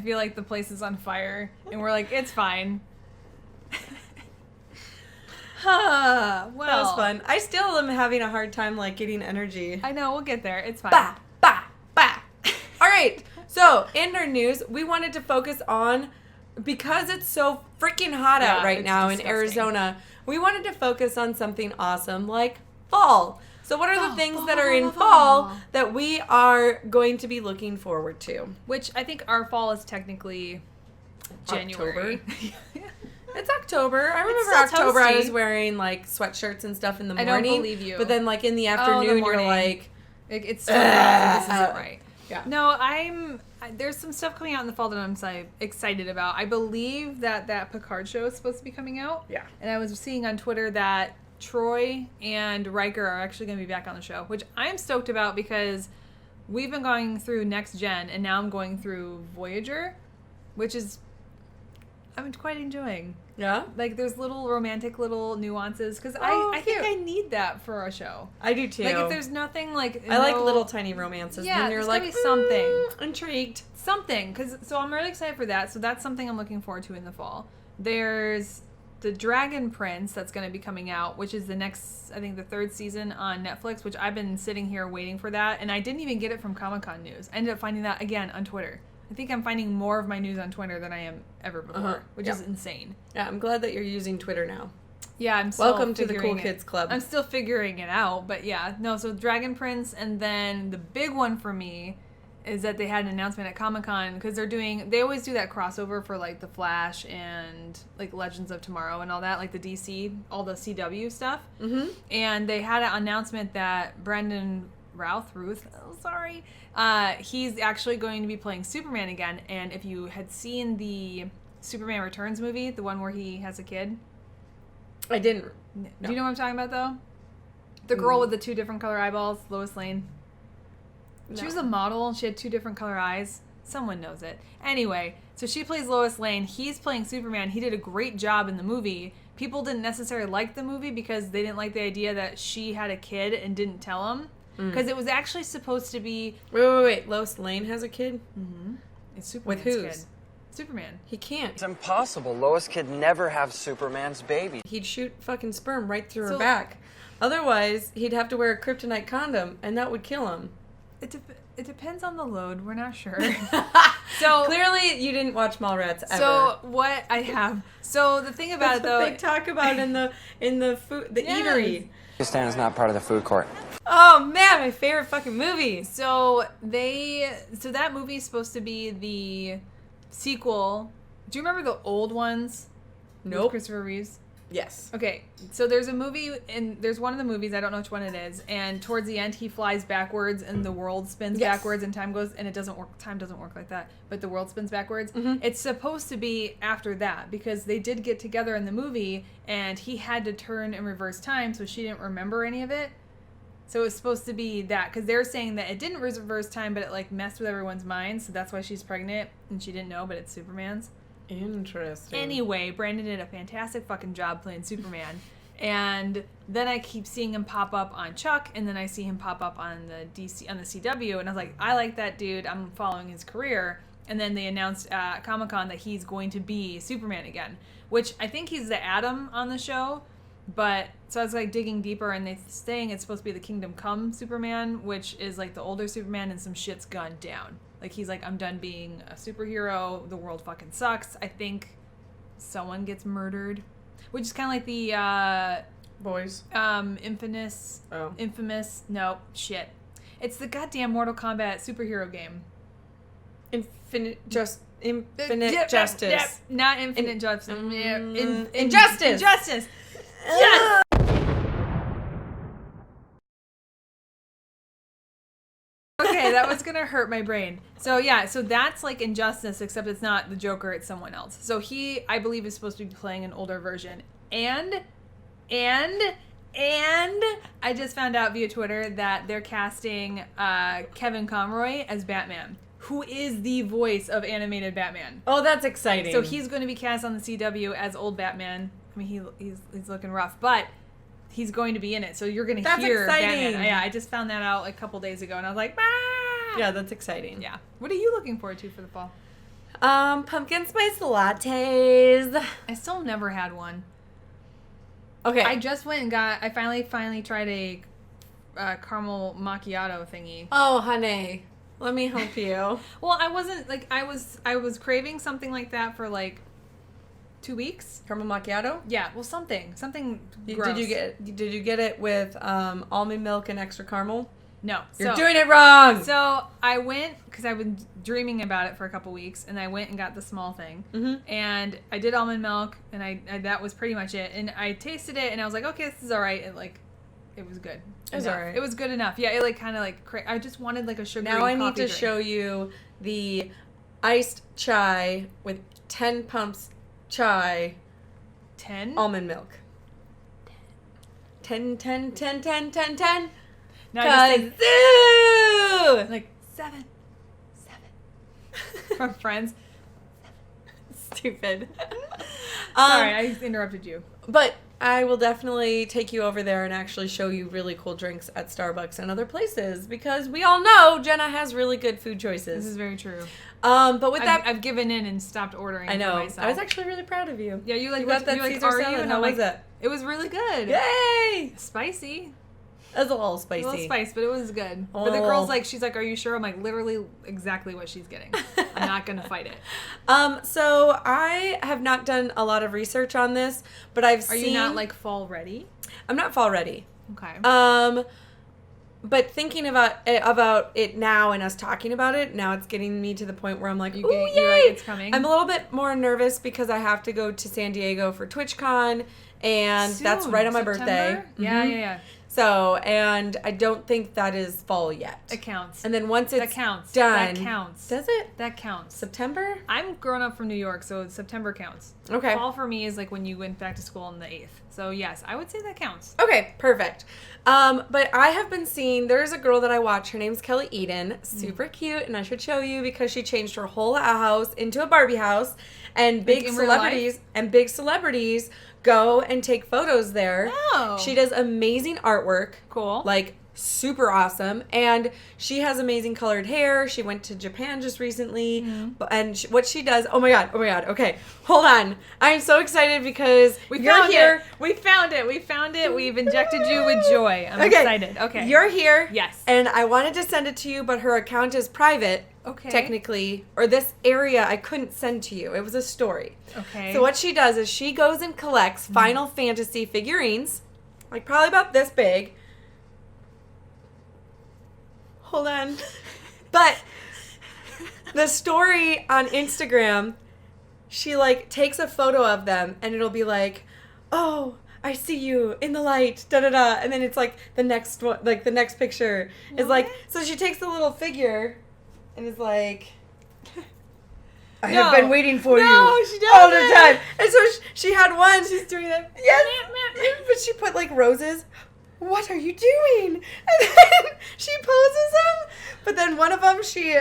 feel like the place is on fire, and we're like, it's fine. Well, that was fun. I still am having a hard time like getting energy. I know, we'll get there. It's fine. Bah, bah, bah. All right. So, in our news, we wanted to focus on, because it's so freaking hot out right now in Arizona, we wanted to focus on something awesome like fall. So what are the things that are in fall that we are going to be looking forward to? Which I think our fall is technically January. It's October. I remember still October toasty. I was wearing like sweatshirts and stuff in the morning. I don't believe you. But then like in the afternoon you're morning. like, It's still this isn't right. Yeah. No, there's some stuff coming out in the fall that I'm excited about. I believe that Picard show is supposed to be coming out. Yeah. And I was seeing on Twitter that Troy and Riker are actually going to be back on the show, which I'm stoked about because we've been going through Next Gen, and now I'm going through Voyager, which is I'm quite enjoying. yeah, Like, there's little romantic little nuances, because I think I need that for a show. I do too. Like, if there's nothing, like... I like little tiny romances. Yeah, and you're there's like, gotta be something. Intrigued. Something, so I'm really excited for that. So that's something I'm looking forward to in the fall. There's the Dragon Prince that's going to be coming out, which is the next, I think, the third season on Netflix, which I've been sitting here waiting for that, and I didn't even get it from Comic-Con news. I ended up finding that, again, on Twitter. I think I'm finding more of my news on Twitter than I am ever before, which is insane. Yeah, I'm glad that you're using Twitter now. Yeah, I'm still Welcome to the Cool figuring Kids Club. I'm still figuring it out, but yeah. No, so Dragon Prince, and then the big one for me is that they had an announcement at Comic-Con, because they always do that crossover for, like, The Flash and, like, Legends of Tomorrow and all that, like the DC, all the CW stuff. Mm-hmm. And they had an announcement that Brandon Ruth, he's actually going to be playing Superman again. And if you had seen the Superman Returns movie, the one where he has a kid. I didn't. No. Do you know what I'm talking about, though? The girl with the two different color eyeballs, Lois Lane. No. She was a model. She had two different color eyes. Someone knows it. Anyway, so she plays Lois Lane. He's playing Superman. He did a great job in the movie. People didn't necessarily like the movie because they didn't like the idea that she had a kid and didn't tell him. Because it was actually supposed to be... Wait. Lois Lane has a kid? Mm-hmm. It's Superman's With whose? kid. Superman. He can't. It's impossible. Lois could never have Superman's baby. He'd shoot fucking sperm right through her back. Otherwise, he'd have to wear a kryptonite condom, and that would kill him. It depends on the load. We're not sure. So clearly, you didn't watch Mallrats ever. So what I have. So the thing about That's it, though, what they talk about in the food, the eatery. Stand is not part of the food court. Oh man, my favorite fucking movie. So that movie is supposed to be the sequel. Do you remember the old ones? Nope. With Christopher Reeves? Yes. Okay, so there's a movie, and there's one of the movies, I don't know which one it is, and towards the end he flies backwards and the world spins backwards and time doesn't work like that, but the world spins backwards. Mm-hmm. It's supposed to be after that, because they did get together in the movie and he had to turn and reverse time, so she didn't remember any of it. So it was supposed to be that, because they're saying that it didn't reverse time, but it like messed with everyone's minds, so that's why she's pregnant and she didn't know, but it's Superman's. Interesting. Anyway, Brandon did a fantastic fucking job playing Superman. And then I keep seeing him pop up on Chuck, and then I see him pop up on the CW, and I was like, I like that dude. I'm following his career. And then they announced at Comic-Con that he's going to be Superman again, which I think he's the Atom on the show. But so I was like digging deeper, and they're saying it's supposed to be the Kingdom Come Superman, which is like the older Superman, and some shit's gone down. Like, he's like, I'm done being a superhero. The world fucking sucks. I think someone gets murdered, which is kind of like the Boys. Infamous. Oh. Infamous. No, shit. It's the goddamn Mortal Kombat superhero game. Infinite Justice. Not Infinite Justice. Injustice. Injustice. Yes. Okay, that was gonna hurt my brain. So yeah, so that's like Injustice, except it's not the Joker, it's someone else. So he, I believe, is supposed to be playing an older version. And I just found out via Twitter that they're casting Kevin Conroy as Batman, who is the voice of animated Batman. Oh, that's exciting. So he's going to be cast on the CW as old Batman. I mean, he's looking rough, but he's going to be in it. So you're going to hear exciting. Batman. Yeah, I just found that out like a couple days ago, and I was like, ah! Yeah, that's exciting. Yeah. What are you looking forward to for the fall? Pumpkin spice lattes. I still never had one. Okay. I just went and I finally tried a caramel macchiato thingy. Oh, honey. Let me help you. Well, I wasn't like I was craving something like that for like 2 weeks. Caramel macchiato? Yeah, well, something Did gross. you get it with almond milk and extra caramel? No, You're doing it wrong. So I went because I've been dreaming about it for a couple weeks, and I went and got the small thing, and I did almond milk, and I that was pretty much it. And I tasted it, and I was like, okay, this is all right. It was good. It was all right. It was good enough. Yeah, it like kind of like I just wanted like a sugary. Now I need coffee to drink. show you the iced chai with 10 pumps chai 10. almond milk. 10. Now I just think, Zoo! like 7 from Friends. Stupid. Sorry, I interrupted you. But I will definitely take you over there and actually show you really cool drinks at Starbucks and other places because we all know Jenna has really good food choices. This is very true. But with that, I've given in and stopped ordering. I know. For myself. I was actually really proud of you. Yeah, you like you got that you like, Caesar are salad. you? And How I'm was like, it? It was really good. Yay! Spicy. It was a little spicy. A little spice, but it was good. Oh. But the girl's like, she's like, are you sure? I'm like, literally exactly what she's getting. I'm not going to fight it. So I have not done a lot of research on this, but I've Are seen... you not like fall ready? I'm not fall ready. Okay. But thinking about it now and us talking about it, now it's getting me to the point where I'm like, you're yay! like, it's coming. I'm a little bit more nervous because I have to go to San Diego for TwitchCon, and that's Soon. right on my September? birthday. Yeah, Mhm. yeah. So, and I don't think that is fall yet. It counts. And then once it's that counts. done, That counts. does it? That counts. September? I'm grown up from New York, so September counts. Okay. Fall for me is like when you went back to school on the 8th. So yes, I would say that counts. Okay, perfect. But I have been seeing, there's a girl that I watch, her name's Kelly Eden, super cute, and I should show you because she changed her whole house into a Barbie house, and big in real life? celebrities go and take photos there. Oh. She does amazing artwork. Cool. Like, super awesome. And she has amazing colored hair. She went to Japan just recently. And what she does, oh my god, okay, hold on. I'm so excited because you're here. We found it. We've injected you with joy. I'm excited. Okay. You're here. Yes. And I wanted to send it to you, but her account is private. Okay. Technically, or this area I couldn't send to you. It was a story. Okay. So what she does is she goes and collects Final Fantasy figurines, like probably about this big. Hold on. But the story on Instagram, she like takes a photo of them and it'll be like, "Oh, I see you in the light, da da da," and then it's like the next one, like the next picture is like, so she takes the little figure and is like, "I have been waiting for you she doesn't. all the time," and so she had one. She's doing that. Yes, but she put like roses. What are you doing? And then she poses them, but then one of them she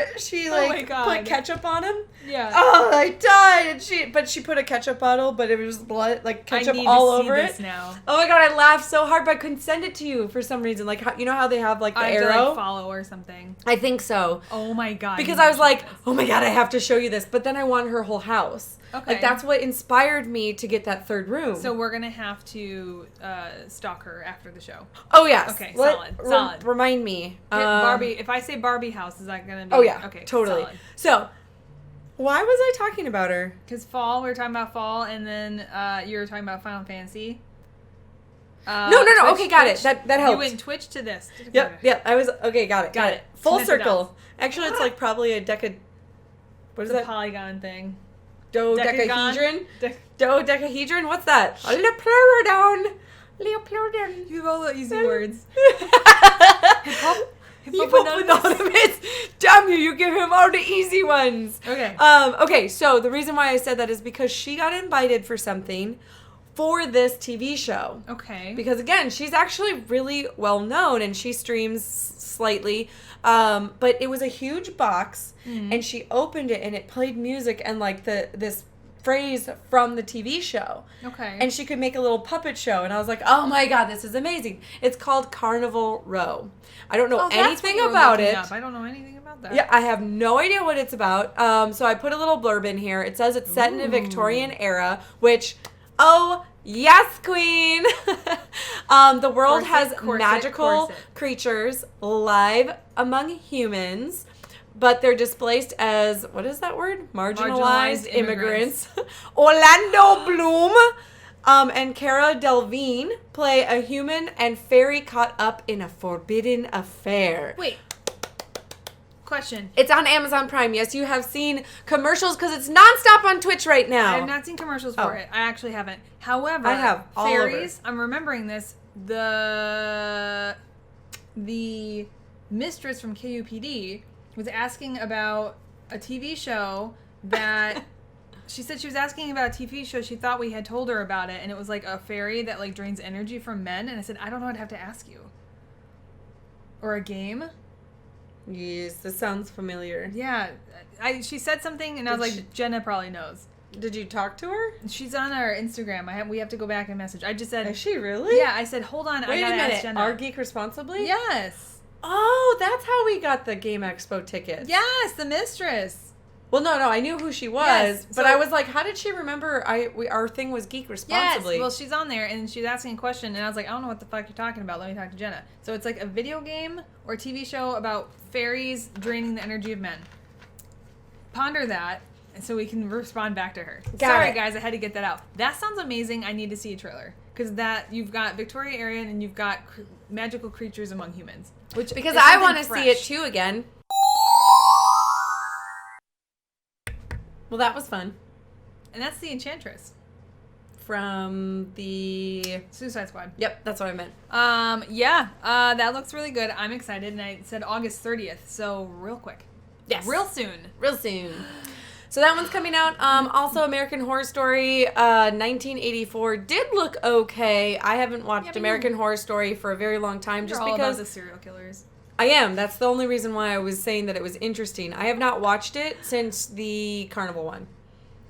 like put ketchup on him. Yeah. Oh, I died. And she put a ketchup bottle, but it was blood, like ketchup all over it. Now. Oh my god, I laughed so hard, but I couldn't send it to you for some reason. Like, you know how they have like the I arrow? have to, like, follow or something. I think so. Oh my god. Because I was like, oh my god, I have to show you this. But then I want her whole house. Okay. Like, that's what inspired me to get that third room. So we're gonna have to stalk her after the show. Oh yes. Okay, solid. Remind me. Barbie. If I say Barbie house, is that gonna be? Oh yeah. Okay. Totally. Solid. So, why was I talking about her? Because fall, we were talking about fall, and then you were talking about Final Fantasy. No. Twitch, Okay, got Twitch. it. That helps. You went Twitch to this. Yep. I was okay. Got it. Got it. Full Connect the circle. dots. Actually, it's like probably a decad. What is It's a that? polygon thing. Dodecahedron. Dodecahedron. What's that? Lepleurodon. Lepleurodon. You have all the easy words. Hippopotamus. Damn you! You give him all the easy ones. Okay. Okay. So the reason why I said that is because she got invited for something for this TV show. Okay. Because again, she's actually really well known and she streams slightly. But it was a huge box and she opened it and it played music and like this phrase from the TV show. Okay. And she could make a little puppet show. And I was like, oh my God, this is amazing. It's called Carnival Row. I don't know anything about it. I don't know anything about that. Yeah, I have no idea what it's about. So I put a little blurb in here. It says it's set in a Victorian era, which, oh, yes, queen. The world has magical creatures live among humans, but they're displaced as, what is that word? Marginalized immigrants. Orlando Bloom and Cara Delevingne play a human and fairy caught up in a forbidden affair. Wait. Question. It's on Amazon Prime. Yes, you have seen commercials because it's nonstop on Twitch right now. I have not seen commercials for it. I actually haven't. However, I have all fairies. over. I'm remembering this. The mistress from KUPD was asking about a TV show that she said she was asking about a TV show. She thought we had told her about it, and it was like a fairy that like drains energy from men. And I said, I don't know. I'd have to ask you. Or a game. Yes, this sounds familiar. Yeah, she said something, and I was like, Jenna probably knows. Did you talk to her? She's on our Instagram. We have to go back and message. I just said, is she really? Yeah, I said, hold on. Wait I gotta a minute. ask Jenna. Our Geek Responsibly? Yes. Oh, that's how we got the Game Expo tickets. Yes, the mistress. Well, no, I knew who she was, Yes, but I was like, how did she remember our thing was Geek Responsibly? Yes, well, she's on there, and she's asking a question, and I was like, I don't know what the fuck you're talking about. Let me talk to Jenna. So it's like a video game or TV show about fairies draining the energy of men. Ponder that, and so we can respond back to her. Sorry, guys, I had to get that out. That sounds amazing. I need to see a trailer. Because you've got Victoria Aryan, and you've got magical creatures among humans. Because I want to see it too again. Well, that was fun. And that's the Enchantress. From the Suicide Squad. Yep, that's what I meant. That looks really good. I'm excited, and I said August 30th, so real quick. Yes. Real soon. So that one's coming out. Also, American Horror Story 1984 did look okay. I haven't watched American Horror Story for a very long time, just all because about the serial killers. I am. That's the only reason why I was saying that it was interesting. I have not watched it since the Carnival one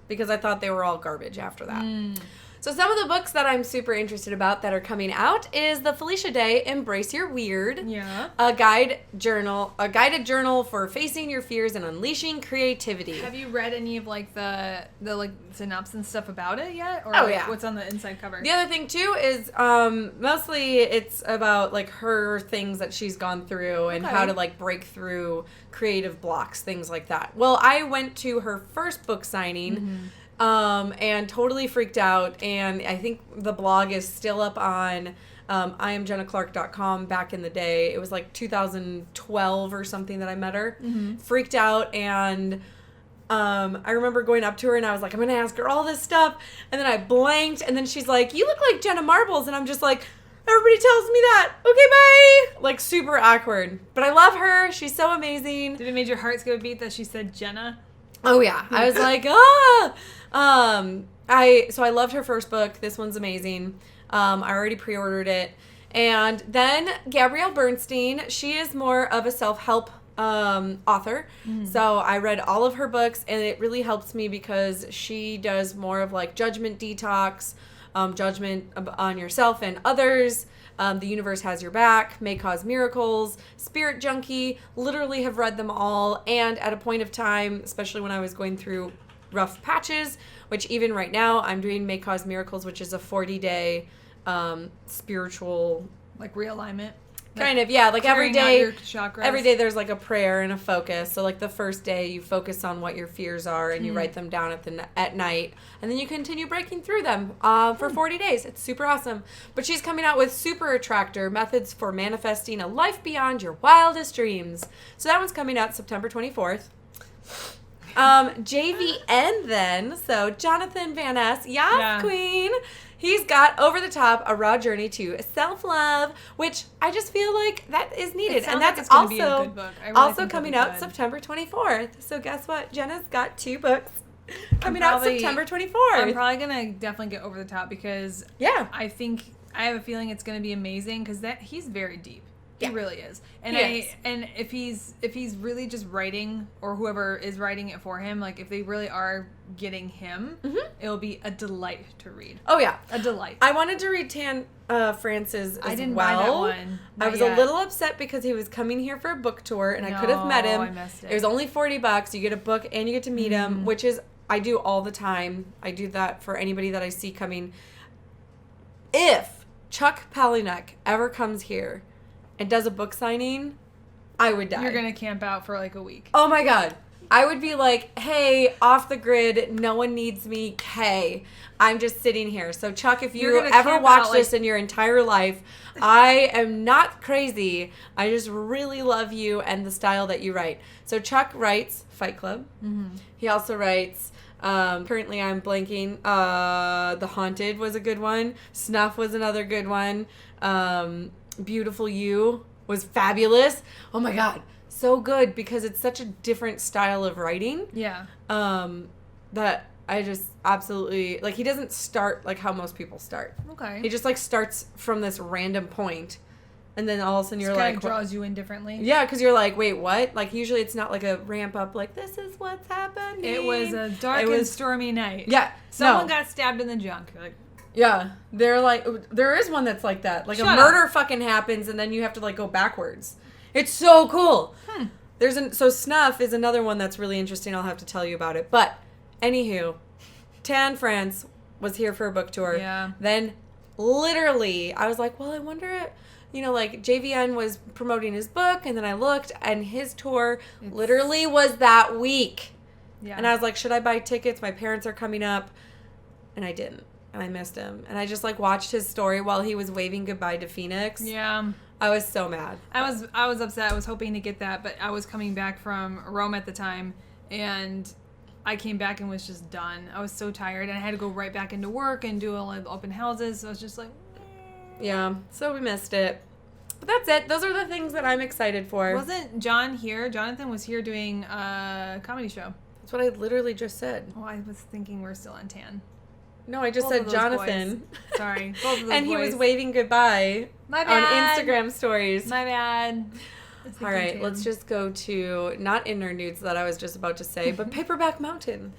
because I thought they were all garbage after that. So some of the books that I'm super interested about that are coming out is the Felicia Day Embrace Your Weird. Yeah. A guided journal for facing your fears and unleashing creativity. Have you read any of like the like synopsis and stuff about it yet? Or what's on the inside cover? The other thing too is mostly it's about like her things that she's gone through and how to like break through creative blocks, things like that. Well, I went to her first book signing. And totally freaked out, and I think the blog is still up on IamJennaClark.com back in the day. It was like 2012 or something that I met her. Freaked out, and I remember going up to her, and I was like, I'm going to ask her all this stuff, and then I blanked, and then she's like, you look like Jenna Marbles, and I'm just like, everybody tells me that. Okay, bye. Like, super awkward. But I love her. She's so amazing. Did it make your heart skip a beat that she said Jenna? Oh, yeah. I was like, ah! I loved her first book. This one's amazing. I already pre-ordered it. And then Gabrielle Bernstein, she is more of a self-help author. So I read all of her books, and it really helps me because she does more of like judgment detox, judgment on yourself and others. The Universe Has Your Back, May Cause Miracles, Spirit Junkie, literally have read them all. And at a point of time, especially when I was going through rough patches, which even right now I'm doing May Cause Miracles, which is a 40-day spiritual... Like realignment? Kind of, yeah. Like every day there's like a prayer and a focus. So like the first day you focus on what your fears are and you write them down at night, and then you continue breaking through them for 40 days. It's super awesome. But she's coming out with Super Attractor, Methods for Manifesting a Life Beyond Your Wildest Dreams. So that one's coming out September 24th. JVN then, so Jonathan Van Ness, queen. He's got Over the Top, A Raw Journey to Self-Love, which I just feel like that is needed. And that's like also be a good book. Also coming out September 24th. So guess what? Jenna's got 2 books coming out September 24th. I'm probably going to definitely get Over the Top because I think I have a feeling it's going to be amazing because he's very deep. He Yeah. really is. And He is. and if he's really just writing, or whoever is writing it for him, like if they really are getting him, it'll be a delight to read. Oh yeah, A delight. I wanted to read Tan Francis as I didn't well. buy that one. I Not was yet. a little upset because he was coming here for a book tour, and I could have met him. No, I missed it. It was only $40. You get a book and you get to meet him, which is I do all the time. I do that for anybody that I see coming. If Chuck Palahniuk ever comes here and does a book signing, I would die. You're gonna camp out for like a week. Oh my God. I would be like, hey, off the grid, no one needs me. Hey, I'm just sitting here. So, Chuck, if You're you gonna ever camp watch out, this like- in your entire life, I am not crazy. I just really love you and the style that you write. So, Chuck writes Fight Club. Mm-hmm. He also writes, currently I'm blanking, The Haunted was a good one. Snuff was another good one. Beautiful You was fabulous. Oh my God. So good because it's such a different style of writing Yeah. that I just absolutely like. He doesn't start like how most people start. Okay. He just like starts from this random point, and then all of a sudden you're Just kind like, of draws you in differently. yeah, because you're like, wait, what? Like usually it's not like a ramp up. Like this is what's happening. It was a dark It and was- stormy night. Yeah, Someone no. got stabbed in the junk. You're like, Yeah, they're like, there is one that's like that. Like Shut a up. murder fucking happens, and then you have to like go backwards. It's so cool. So Snuff is another one that's really interesting. I'll have to tell you about it. But anywho, Tan France was here for a book tour. Yeah. Then literally, I was like, well, I wonder. Like JVN was promoting his book, and then I looked, and his tour literally was that week. yeah. And I was like, should I buy tickets? My parents are coming up. And I didn't. And I missed him. And I just like watched his story while he was waving goodbye to Phoenix. yeah. I was so mad. I was upset. I was hoping to get that, but I was coming back from Rome at the time, and I came back and was just done. I was so tired, and I had to go right back into work and do all the open houses. So I was just like, Yeah. So we missed it. But that's it. Those are the things that I'm excited for. wasn't John here? Jonathan was here doing a comedy show. That's what I literally just said. Oh, I was thinking we're still on tan. No, I just Both said of those Jonathan. boys. Sorry, both of those And he was boys. waving goodbye My on bad. Instagram stories. My bad. I was All thinking right, tan. let's just go to not internudes that I was just about to say, but Paperback Mountain.